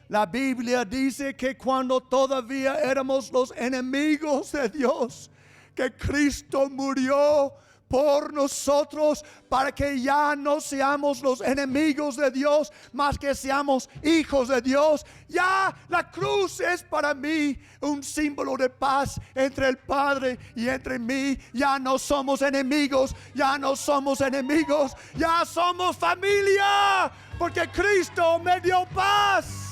La Biblia dice que cuando todavía éramos los enemigos de Dios, que Cristo murió por nosotros para que ya no seamos los enemigos de Dios, más que seamos hijos de Dios. Ya la cruz es para mí un símbolo de paz entre el Padre y entre mí. Ya no somos enemigos, ya no somos enemigos, ya somos familia, porque Cristo me dio paz.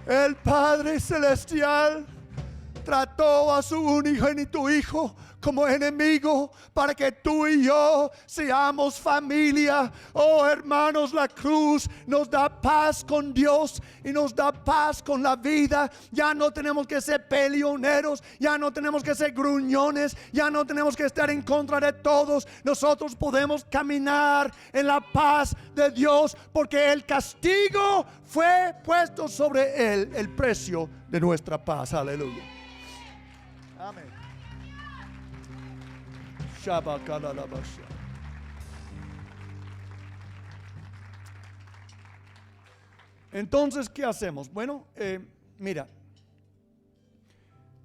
El Padre Celestial trató a su unigénito Hijo como enemigo para que tú y yo seamos familia. Oh hermanos, la cruz nos da paz con Dios y nos da paz con la vida. Ya no tenemos que ser peleoneros, ya no tenemos que ser gruñones, ya no tenemos que estar en contra de todos. Nosotros podemos caminar en la paz de Dios porque el castigo fue puesto sobre Él, el precio de nuestra paz. Aleluya. Amén. Entonces, ¿qué hacemos? Bueno, mira,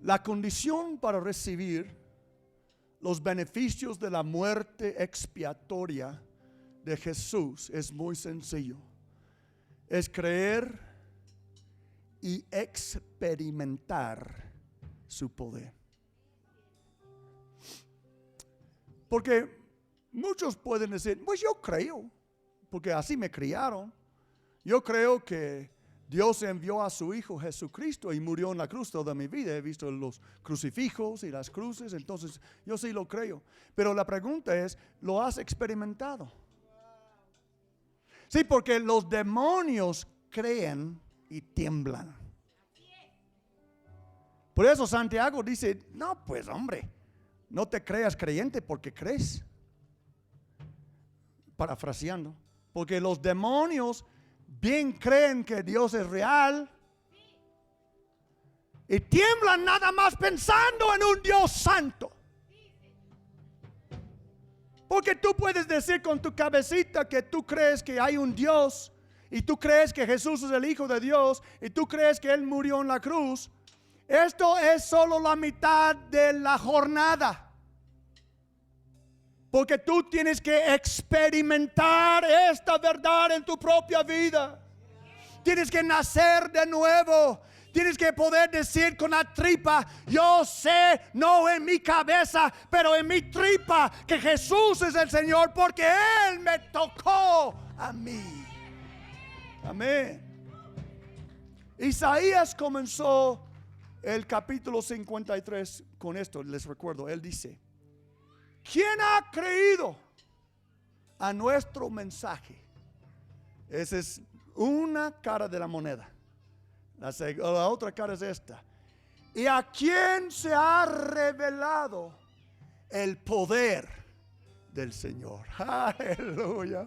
la condición para recibir los beneficios de la muerte expiatoria de Jesús es muy sencillo. Es creer y experimentar su poder. Porque muchos pueden decir, pues yo creo, porque así me criaron. Yo creo que Dios envió a su Hijo Jesucristo y murió en la cruz toda mi vida. He visto los crucifijos y las cruces, entonces yo sí lo creo. Pero la pregunta es, ¿lo has experimentado? Sí, porque los demonios creen y tiemblan. Por eso Santiago dice, no, pues hombre, no te creas creyente porque crees. Parafraseando. Porque los demonios bien creen que Dios es real y tiemblan nada más pensando en un Dios santo. Porque tú puedes decir con tu cabecita que tú crees que hay un Dios y tú crees que Jesús es el Hijo de Dios y tú crees que Él murió en la cruz. Esto es solo la mitad de la jornada. Porque tú tienes que experimentar esta verdad en tu propia vida. Tienes que nacer de nuevo. Tienes que poder decir con la tripa, yo sé, no en mi cabeza, pero en mi tripa, que Jesús es el Señor, porque Él me tocó a mí. Amén. Isaías comenzó el capítulo 53 con esto, les recuerdo, él dice, ¿quién ha creído a nuestro mensaje? Esa es una cara de la moneda. La otra cara es esta. ¿Y a quién se ha revelado el poder del Señor? Aleluya.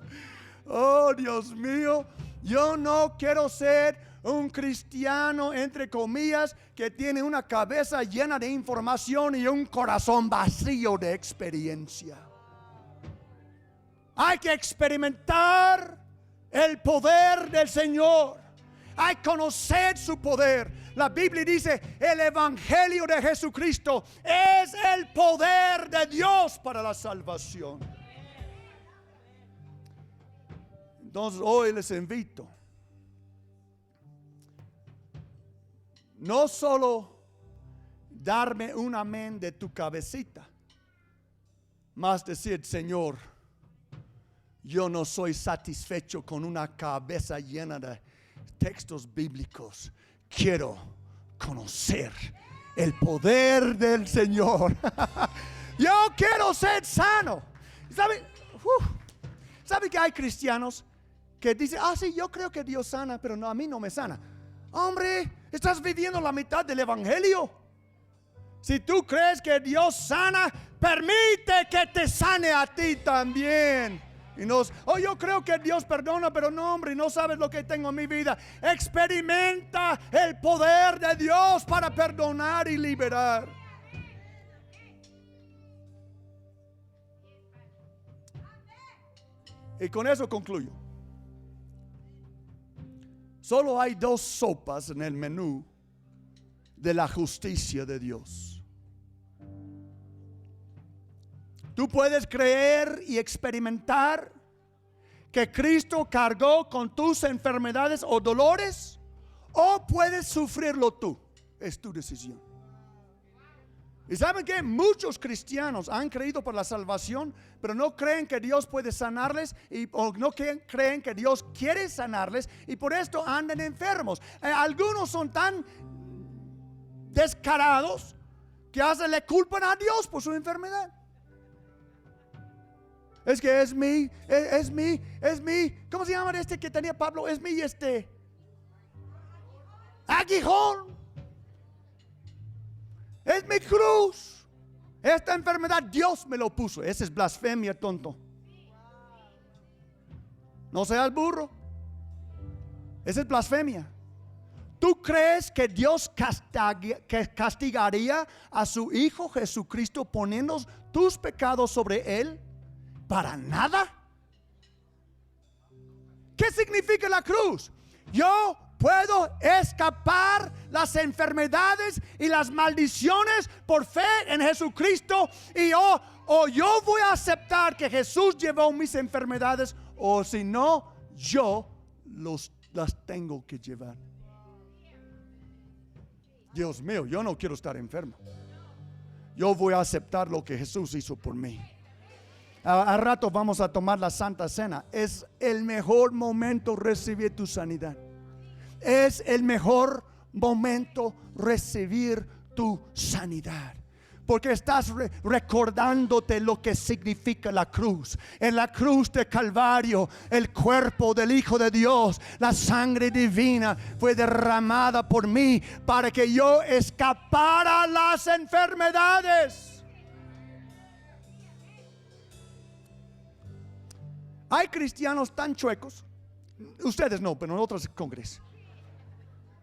Oh Dios mío, yo no quiero ser un cristiano, entre comillas, que tiene una cabeza llena de información y un corazón vacío de experiencia. Hay que experimentar el poder del Señor. Hay que conocer su poder. La Biblia dice, el evangelio de Jesucristo es el poder de Dios para la salvación. Entonces hoy les invito, no solo darme un amén de tu cabecita, más decir, Señor, yo no soy satisfecho con una cabeza llena de textos bíblicos. Quiero conocer el poder del Señor. Yo quiero ser sano. ¿Sabe que hay cristianos que dicen, sí, yo creo que Dios sana, pero no, a mí no me sana? Hombre, estás viviendo la mitad del evangelio. Si tú crees que Dios sana, permite que te sane a ti también. Y yo creo que Dios perdona, pero no, hombre, no sabes lo que tengo en mi vida. Experimenta el poder de Dios para perdonar y liberar. Y con eso concluyo. Solo hay dos sopas en el menú de la justicia de Dios. Tú puedes creer y experimentar que Cristo cargó con tus enfermedades o dolores, o puedes sufrirlo tú. Es tu decisión. Y saben que muchos cristianos han creído por la salvación, pero no creen que Dios puede sanarles, o no creen que Dios quiere sanarles, y por esto andan enfermos. Algunos son tan descarados que hasta le culpan a Dios por su enfermedad. Es que es mi, ¿cómo se llama este que tenía Pablo? Es mi aguijón. Es mi cruz. Esta enfermedad Dios me lo puso. Esa es blasfemia, tonto. No seas burro. Esa es blasfemia. ¿Tú crees que Dios castigaría a su Hijo Jesucristo poniendo tus pecados sobre Él? Para nada. ¿Qué significa la cruz? Yo puedo escapar las enfermedades y las maldiciones por fe en Jesucristo, y yo voy a aceptar que Jesús llevó mis enfermedades, o si no, yo las tengo que llevar. Dios mío, yo no quiero estar enfermo. Yo voy a aceptar lo que Jesús hizo por mí. A rato vamos a tomar la Santa Cena. Es el mejor momento recibir tu sanidad. Es el mejor momento recibir tu sanidad. Porque estás recordándote lo que significa la cruz. En la cruz de Calvario, el cuerpo del Hijo de Dios, la sangre divina fue derramada por mí para que yo escapara las enfermedades. Hay cristianos tan chuecos, ustedes no, pero en otros congresos,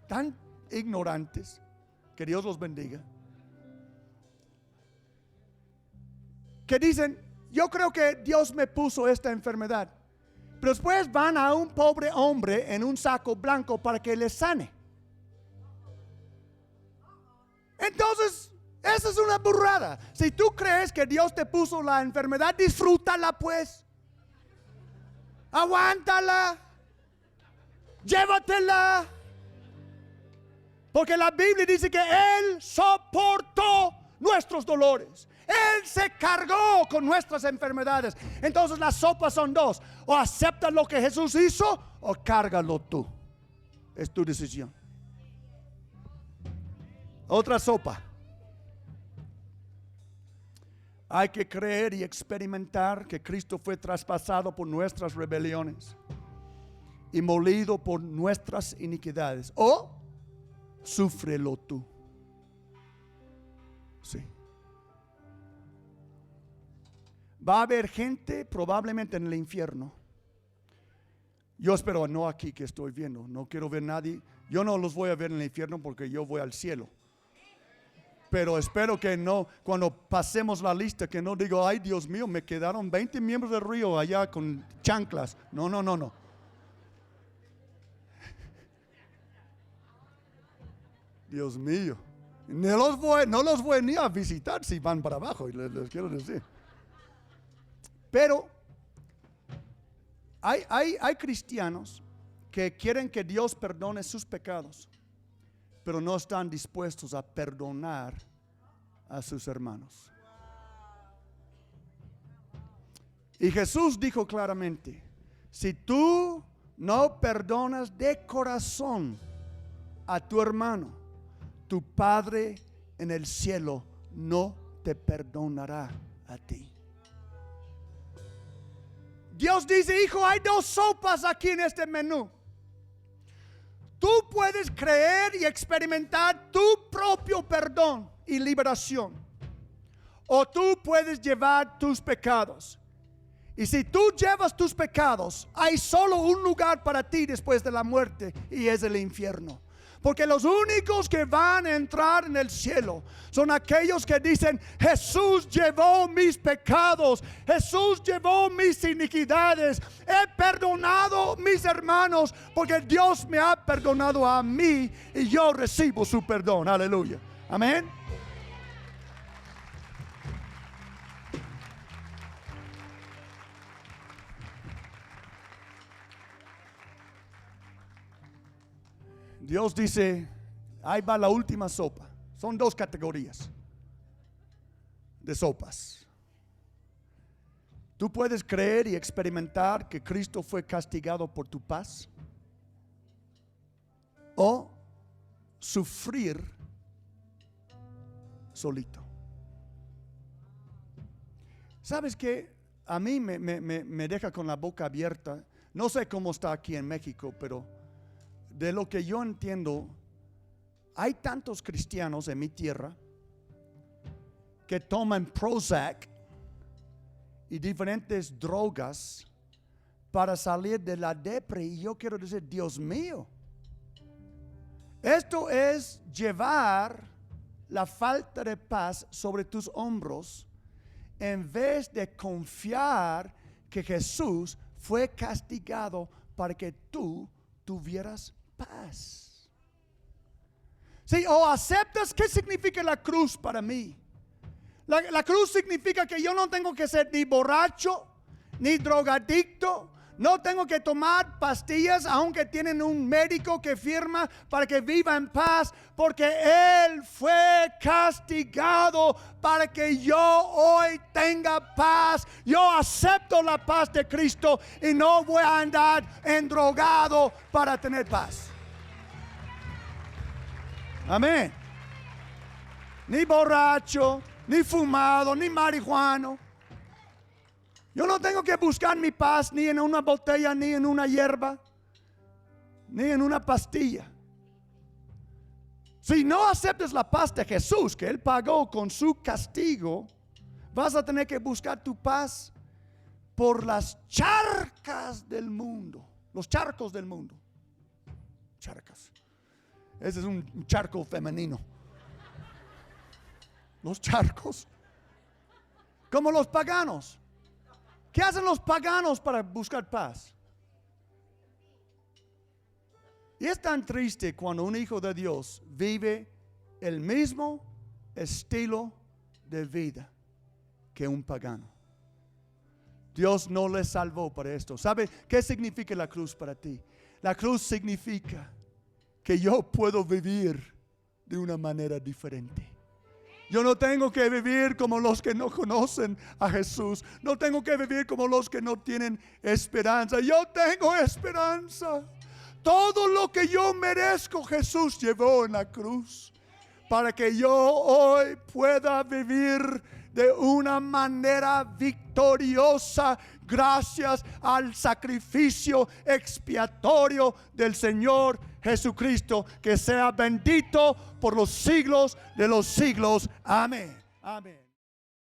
tan ignorantes, que Dios los bendiga, que dicen, yo creo que Dios me puso esta enfermedad, pero después van a un pobre hombre en un saco blanco para que le sane. Entonces, esa es una burrada. Si tú crees que Dios te puso la enfermedad, disfrútala pues. Aguántala, llévatela, porque la Biblia dice que Él soportó nuestros dolores. Él se cargó con nuestras enfermedades. Entonces las sopas son dos: o aceptas lo que Jesús hizo, o cárgalo tú. Es tu decisión. Otra sopa: hay que creer y experimentar que Cristo fue traspasado por nuestras rebeliones y molido por nuestras iniquidades. O súfrelo tú. Sí. Va a haber gente probablemente en el infierno. Yo espero no aquí que estoy viendo. No quiero ver nadie. Yo no los voy a ver en el infierno porque yo voy al cielo. Pero espero que no, cuando pasemos la lista, que no digo, ay Dios mío, me quedaron 20 miembros del río allá con chanclas. No. Dios mío. No los voy ni a visitar si van para abajo, les quiero decir. Pero hay cristianos que quieren que Dios perdone sus pecados, pero no están dispuestos a perdonar a sus hermanos. Y Jesús dijo claramente, si tú no perdonas de corazón a tu hermano, tu Padre en el cielo no te perdonará a ti. Dios dice, hijo, hay dos sopas aquí en este menú. Tú puedes creer y experimentar tu propio perdón y liberación, o tú puedes llevar tus pecados. Y si tú llevas tus pecados, hay solo un lugar para ti después de la muerte, y es el infierno. Porque los únicos que van a entrar en el cielo son aquellos que dicen, Jesús llevó mis pecados, Jesús llevó mis iniquidades, he perdonado mis hermanos, porque Dios me ha perdonado a mí y yo recibo su perdón. Aleluya. Amén. Dios dice, ahí va la última sopa. Son dos categorías de sopas. Tú puedes creer y experimentar que Cristo fue castigado por tu paz, o sufrir solito. ¿Sabes qué? A mí me deja con la boca abierta. No sé cómo está aquí en México, pero de lo que yo entiendo, hay tantos cristianos en mi tierra que toman Prozac y diferentes drogas para salir de la depre. Y yo quiero decir, Dios mío, esto es llevar la falta de paz sobre tus hombros en vez de confiar que Jesús fue castigado para que tú tuvieras paz. Sí, o aceptas. ¿Qué significa la cruz para mí? La cruz significa que yo no tengo que ser ni borracho, ni drogadicto. No tengo que tomar pastillas, aunque tienen un médico que firma para que viva en paz, porque Él fue castigado para que yo hoy tenga paz. Yo acepto la paz de Cristo y no voy a andar endrogado para tener paz. Amén. Ni borracho, ni fumado, ni marihuano. Yo no tengo que buscar mi paz ni en una botella, ni en una hierba, ni en una pastilla. Si no aceptas la paz de Jesús, que Él pagó con su castigo, vas a tener que buscar tu paz por las charcas del mundo. Los charcos del mundo. Charcas. Ese es un charco femenino. Los charcos. Como los paganos. ¿Qué hacen los paganos para buscar paz? Y es tan triste cuando un hijo de Dios vive el mismo estilo de vida que un pagano. Dios no le salvó para esto. ¿Sabe qué significa la cruz para ti? La cruz significa que yo puedo vivir de una manera diferente. Yo no tengo que vivir como los que no conocen a Jesús. No tengo que vivir como los que no tienen esperanza. Yo tengo esperanza. Todo lo que yo merezco, Jesús llevó en la cruz, para que yo hoy pueda vivir de una manera victoriosa, gracias al sacrificio expiatorio del Señor Jesucristo, que sea bendito por los siglos de los siglos. Amén. Amén.